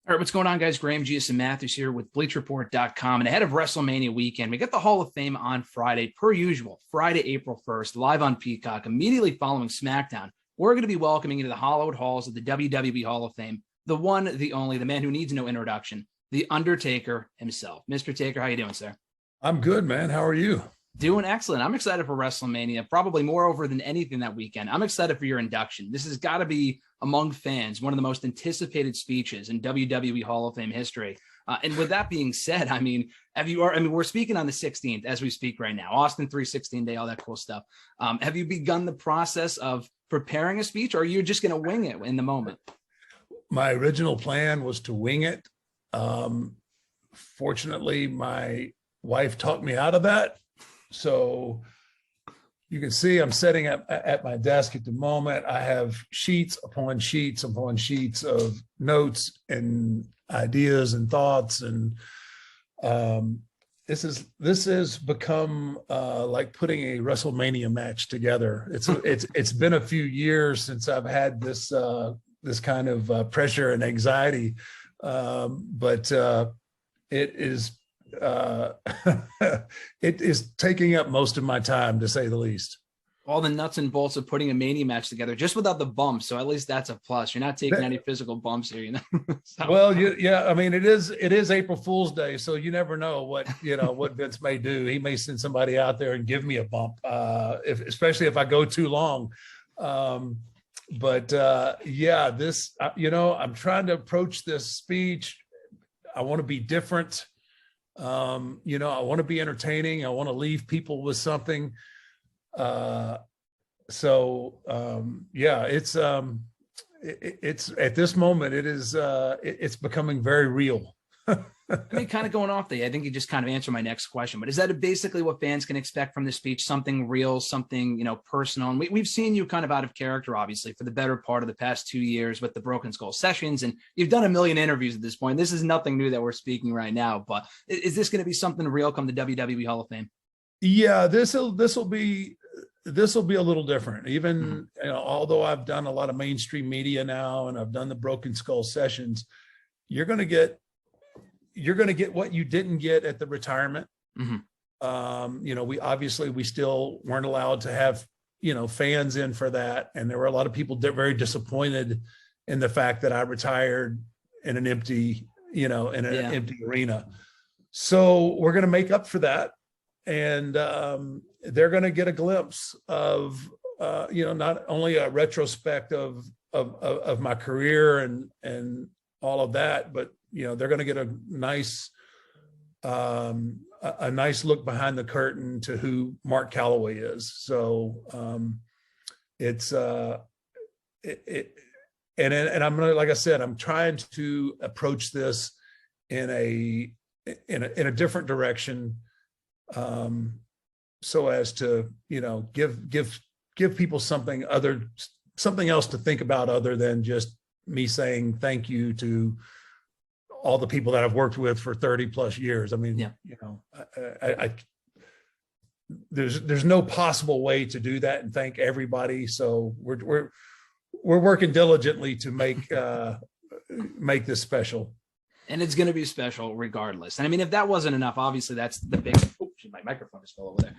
All right, what's going on, guys? Graham, Gius, and Matthews here with BleacherReport.com. And ahead of WrestleMania weekend, we got the Hall of Fame on Friday, per usual, Friday, April 1st, live on Peacock, immediately following SmackDown. We're going to be welcoming into the hallowed halls of the WWE Hall of Fame, the one, the only, the man who needs no introduction, the Undertaker himself. Mr. Taker, how you doing, sir? I'm good, man. How are you? Doing excellent. I'm excited for WrestleMania, probably more over than anything that weekend. I'm excited for your induction. This has got to be, among fans, one of the most anticipated speeches in WWE Hall of Fame history. And with that being said, we're speaking on the 16th as we speak right now, Austin 316 day, all that cool stuff. Have you begun the process of preparing a speech, or are you just going to wing it in the moment? My original plan was to wing it. Fortunately, my wife talked me out of that. So you can see I'm sitting at my desk at the moment. I have sheets upon sheets upon sheets of notes and ideas and thoughts. And this has become like putting a WrestleMania match together. It's been a few years since I've had this kind of pressure and anxiety, but it is. It is taking up most of my time, to say the least. All the nuts and bolts of putting a Mania match together, just without the bumps. So at least that's a plus. You're not taking any physical bumps here, you know. So. Well, yeah. I mean, it is April Fool's Day, so you never know what Vince may do. He may send somebody out there and give me a bump, especially if I go too long. I'm trying to approach this speech. I want to be different. I want to be entertaining. I want to leave people with something. It's at this moment, it's becoming very real. Kind of going off there, I think you just kind of answered my next question, but is that basically what fans can expect from this speech? Something real, something, personal. And we've seen you kind of out of character, obviously, for the better part of the past 2 years with the Broken Skull sessions. And you've done a million interviews at this point. This is nothing new that we're speaking right now, but is this going to be something real come the WWE Hall of Fame? Yeah, this will be a little different. Even, although I've done a lot of mainstream media now, and I've done the Broken Skull sessions, you're going to get what you didn't get at the retirement. Mm-hmm. We still weren't allowed to have, fans in for that. And there were a lot of people very disappointed in the fact that I retired in an empty, empty arena. So we're going to make up for that. And they're going to get a glimpse of, not only a retrospect of my career and all of that, but they're going to get a nice look behind the curtain to who Mark Calloway is. So and I'm gonna, like I said, I'm trying to approach this in a different direction, so as to give people something else to think about other than just me saying thank you to all the people that I've worked with for 30 plus years. I mean, yeah. There's no possible way to do that and thank everybody. So we're working diligently to make this special. And it's going to be special regardless. And I mean, if that wasn't enough, obviously that's the big, my microphone just fell over there.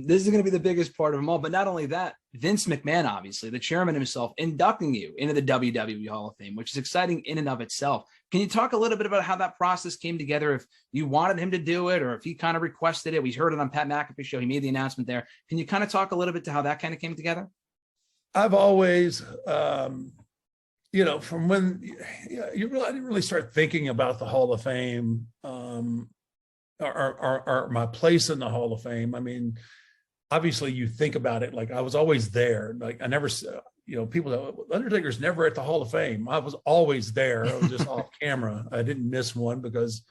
This is going to be the biggest part of them all. But not only that, Vince McMahon, obviously the chairman himself, inducting you into the WWE Hall of Fame, which is exciting in and of itself. Can you talk a little bit about how that process came together? If you wanted him to do it, or if he kind of requested it? We heard it on Pat McAfee's show. He made the announcement there. Can you kind of talk a little bit to how that kind of came together? I've always, from when I didn't really start thinking about the Hall of Fame, or my place in the Hall of Fame. I mean, obviously you think about it, like I was always there. Like I never, people know Undertaker's never at the Hall of Fame. I was always there. I was just off camera. I didn't miss one because,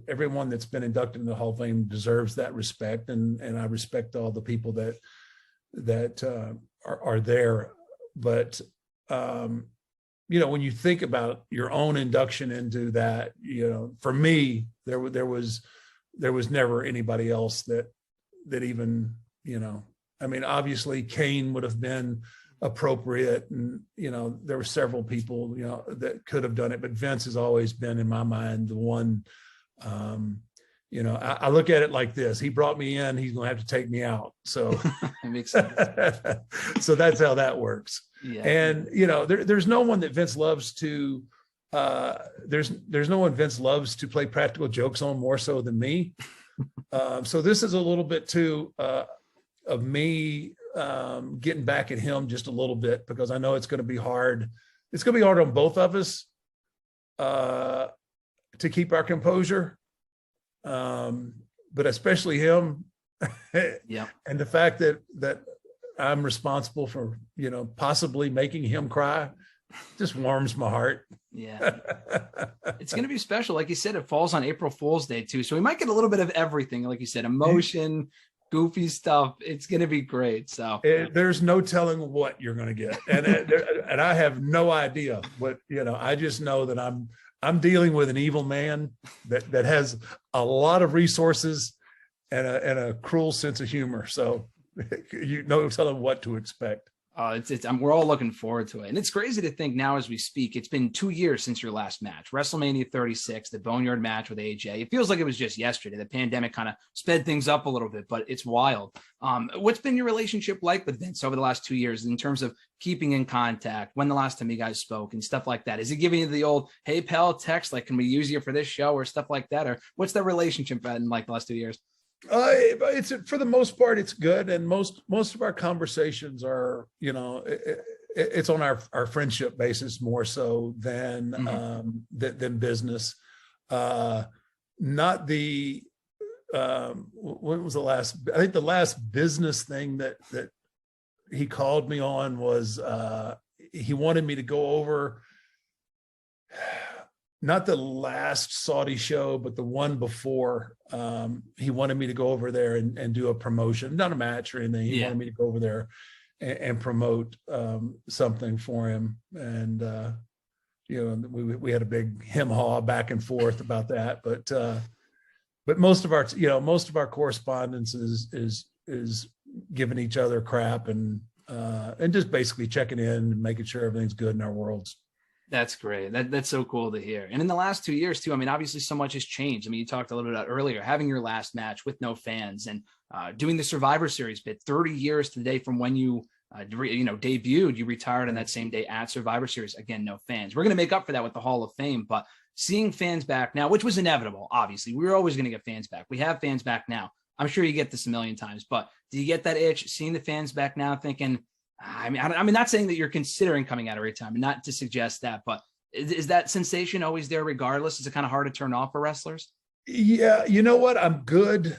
everyone that's been inducted in the Hall of Fame deserves that respect. And I respect all the people that are there. But, when you think about your own induction into that, for me, there was never anybody else that even, I mean, obviously Kane would have been appropriate. And, there were several people, that could have done it, but Vince has always been, in my mind, the one. I look at it like this: he brought me in, he's going to have to take me out. So it makes sense. So that's how that works. Yeah. And, there's no one that Vince loves to, there's no one Vince loves to play practical jokes on more so than me. So this is a little bit too, of me getting back at him just a little bit, because I know it's going to be hard. It's going to be hard on both of us to keep our composure, but especially him. Yeah. And the fact that I'm responsible for, possibly making him cry just warms my heart. Yeah. It's going to be special. Like you said, it falls on April Fool's Day too. So we might get a little bit of everything. Like you said, emotion, goofy stuff. It's going to be great. So there's no telling what you're going to get. And I have no idea what, I just know that I'm dealing with an evil man that has a lot of resources and a cruel sense of humor. So tell them what to expect. We're all looking forward to it. And it's crazy to think now as we speak, it's been 2 years since your last match, WrestleMania 36, the Boneyard match with AJ. It feels like it was just yesterday. The pandemic kind of sped things up a little bit, but it's wild. What's been your relationship like with Vince over the last 2 years in terms of keeping in contact? When the last time you guys spoke and stuff like that? Is he giving you the old, hey pal text, like, can we use you for this show or stuff like that? Or what's that relationship been like the last 2 years? It's, for the most part, it's good, and most of our conversations are, it's on our friendship basis more so than than business. Not the when was the last? I think the last business thing that he called me on was he wanted me to go over. Not the last Saudi show, but the one before. He wanted me to go over there and do a promotion, not a match or anything. He wanted me to go over there and promote something for him. And, we had a big hem-haw back and forth about that. But most of our correspondence is giving each other crap and just basically checking in and making sure everything's good in our worlds. That's great. That's so cool to hear. And in the last 2 years too, I mean, obviously so much has changed. I mean, you talked a little bit about earlier, having your last match with no fans and doing the Survivor Series bit 30 years today from when you, debuted, you retired on that same day at Survivor Series. Again, no fans. We're going to make up for that with the Hall of Fame, but seeing fans back now, which was inevitable, obviously, we were always going to get fans back. We have fans back now. I'm sure you get this a million times, but do you get that itch seeing the fans back now thinking, I mean, not saying that you're considering coming out every time, not to suggest that, but is that sensation always there regardless? Is it kind of hard to turn off for wrestlers? Yeah. You know what? I'm good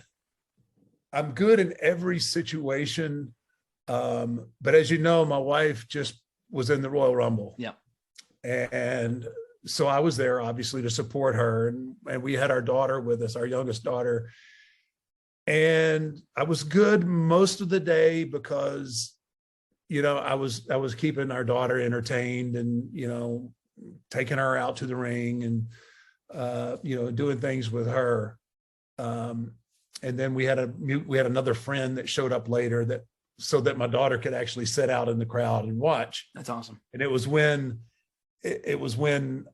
in every situation. But as you know, my wife just was in the Royal Rumble. Yeah. And so I was there obviously to support her. And we had our daughter with us, our youngest daughter. And I was good most of the day because I was keeping our daughter entertained and, taking her out to the ring and, doing things with her. And then we had another friend that showed up later so that my daughter could actually sit out in the crowd and watch. That's awesome. And it was when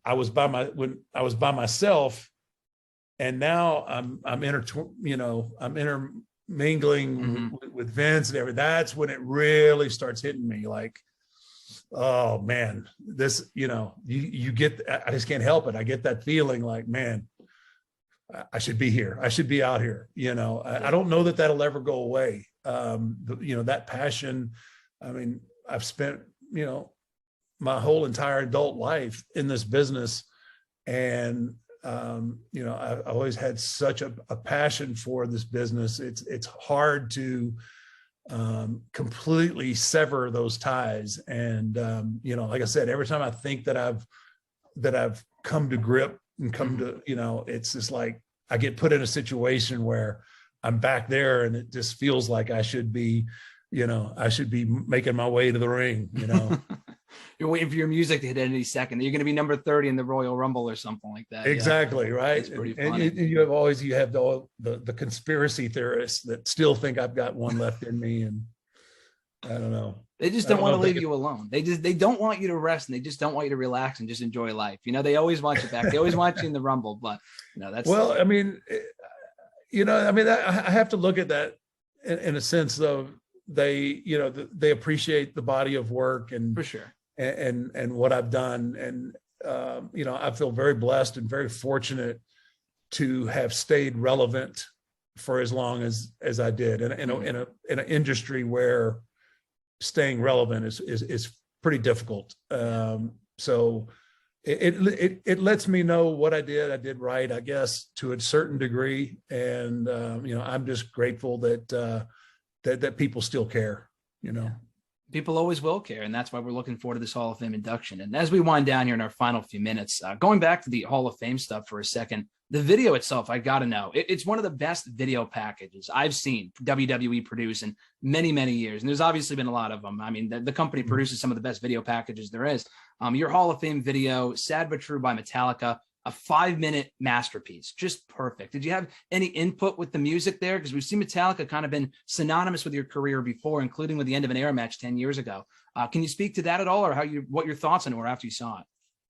I was by myself, and now I'm intermingling with Vince and everything. That's when it really starts hitting me like, oh man, this, you get, I just can't help it. I get that feeling like, man, I should be here. I should be out here. I don't know that that'll ever go away. That passion. I mean, I've spent, my whole entire adult life in this business. And, I've always had such a passion for this business. It's hard to completely sever those ties. And, like I said, every time I think that I've come to grip and come to, it's just like I get put in a situation where I'm back there and it just feels like I should be making my way to the ring, You're waiting for your music to hit any second. You're going to be number 30 in the Royal Rumble or something like that. Exactly. Yeah. Right. It's pretty funny. And you have the conspiracy theorists that still think I've got one left in me. And I don't know. They just don't want to leave you alone. They don't want you to rest, and they just don't want you to relax and just enjoy life. You know, they always want you back. They always want you in the Rumble, but you know, that's well. I mean, you know, I mean, I have to look at that in a sense of they, you know, they appreciate the body of work and for sure, and what I've done, and you know, I feel very blessed and very fortunate to have stayed relevant for as long as I did, in an industry where staying relevant is pretty difficult. So it lets me know what I did right, I guess, to a certain degree. And, you know, I'm just grateful that people still care, you know. Yeah. People always will care. And that's why we're looking forward to this Hall of Fame induction. And as we wind down here in our final few minutes, going back to the Hall of Fame stuff for a second, the video itself, I got to know, it's one of the best video packages I've seen WWE produce in many, many years. And there's obviously been a lot of them. I mean, the company produces some of the best video packages there is. Your Hall of Fame video, Sad But True by Metallica, a 5-minute masterpiece, just perfect. Did you have any input with the music there? Because we've seen Metallica kind of been synonymous with your career before, including with the End of an Era match 10 years ago. Can you speak to that at all, or what your thoughts on it were after you saw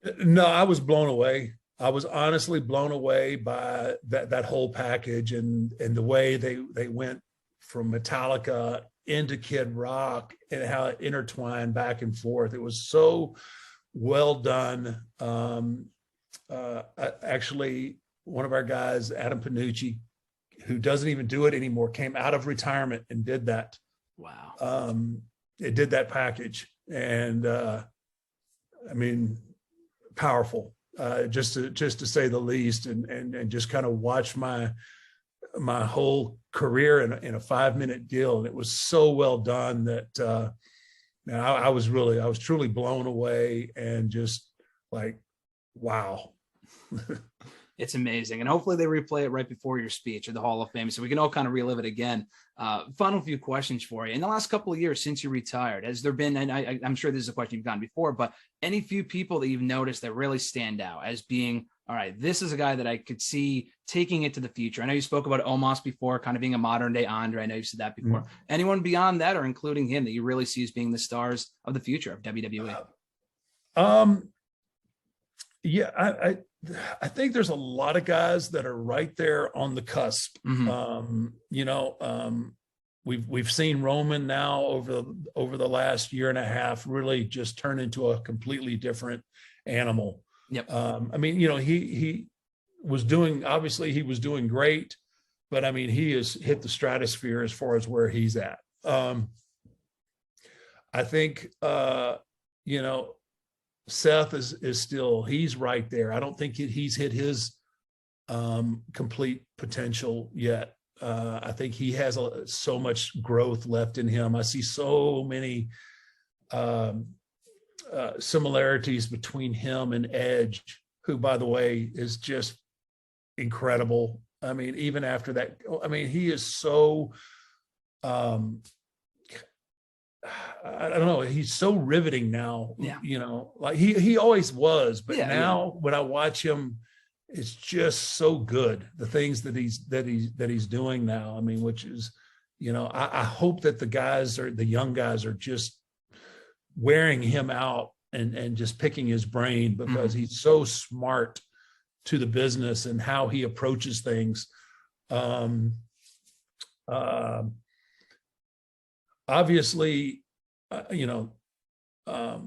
it? No, I was blown away. I was honestly blown away by that whole package and the way they went from Metallica into Kid Rock and how it intertwined back and forth. It was so well done. Actually, one of our guys, Adam Panucci, who doesn't even do it anymore, came out of retirement and did that. Wow. It did that package. And I mean, powerful. Just to say the least, and just kind of watch my whole career in a 5-minute deal, and it was so well done that I was truly blown away and just like, wow. It's amazing. And hopefully they replay it right before your speech at the Hall of Fame so we can all kind of relive it again. Final few questions for you. In the last couple of years since you retired, has there been, and I'm sure this is a question you've gotten before, but any few people that you've noticed that really stand out as being, all right, this is a guy that I could see taking it to the future? I know you spoke about Omos before, kind of being a modern day Andre. I know you've said that before. Mm-hmm. Anyone beyond that, or including him, that you really see as being the stars of the future of WWE? Yeah, I think there's a lot of guys that are right there on the cusp. Mm-hmm. You know, we've seen Roman now over the last year and a half really just turn into a completely different animal. Yep. I mean, you know, he was doing great, but I mean, he has hit the stratosphere as far as where he's at. I think, you know, Seth is still, he's right there. I don't think he's hit his complete potential yet. I think he has so much growth left in him. I see so many similarities between him and Edge, who, by the way, is just incredible. I mean, even after that, I mean, he is so, I don't know. He's so riveting now, you know, like he always was, but now when I watch him, it's just so good. The things that he's doing now. I mean, which is, you know, I hope that the young guys are just wearing him out and just picking his brain, because mm-hmm. he's so smart to the business and how he approaches things. Obviously, you know, I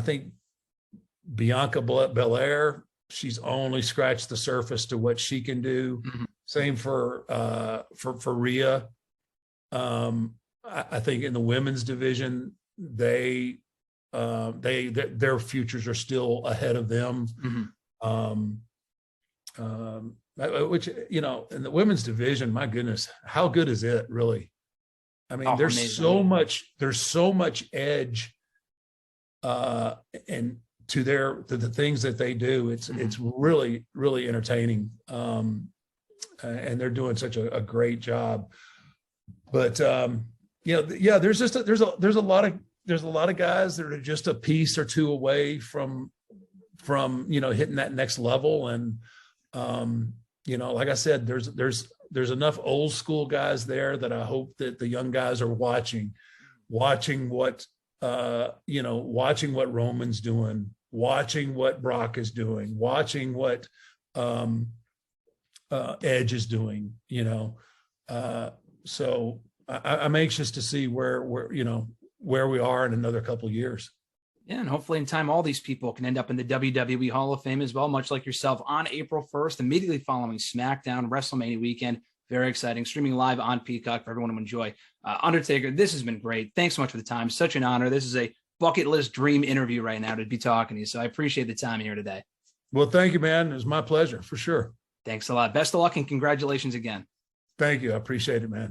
think Bianca Belair, she's only scratched the surface to what she can do. Mm-hmm. Same for Rhea. I think in the women's division, their futures are still ahead of them. Mm-hmm. Which, you know, in the women's division, my goodness, how good is it really? I mean, there's amazing. There's so much edge and to the things that they do. It's really, really entertaining. And they're doing such a great job. But there's a lot of guys that are just a piece or two away from you know, hitting that next level. And you know, like I said, there's there's enough old school guys there that I hope that the young guys are watching what watching what Roman's doing, watching what Brock is doing, watching what Edge is doing, so I'm anxious to see where we are in another couple of years. Yeah, and hopefully in time, all these people can end up in the WWE Hall of Fame as well, much like yourself, on April 1st, immediately following SmackDown, WrestleMania weekend. Very exciting. Streaming live on Peacock for everyone to enjoy. Undertaker, this has been great. Thanks so much for the time. Such an honor. This is a bucket list dream interview right now to be talking to you. So I appreciate the time here today. Well, thank you, man. It was my pleasure, for sure. Thanks a lot. Best of luck and congratulations again. Thank you. I appreciate it, man.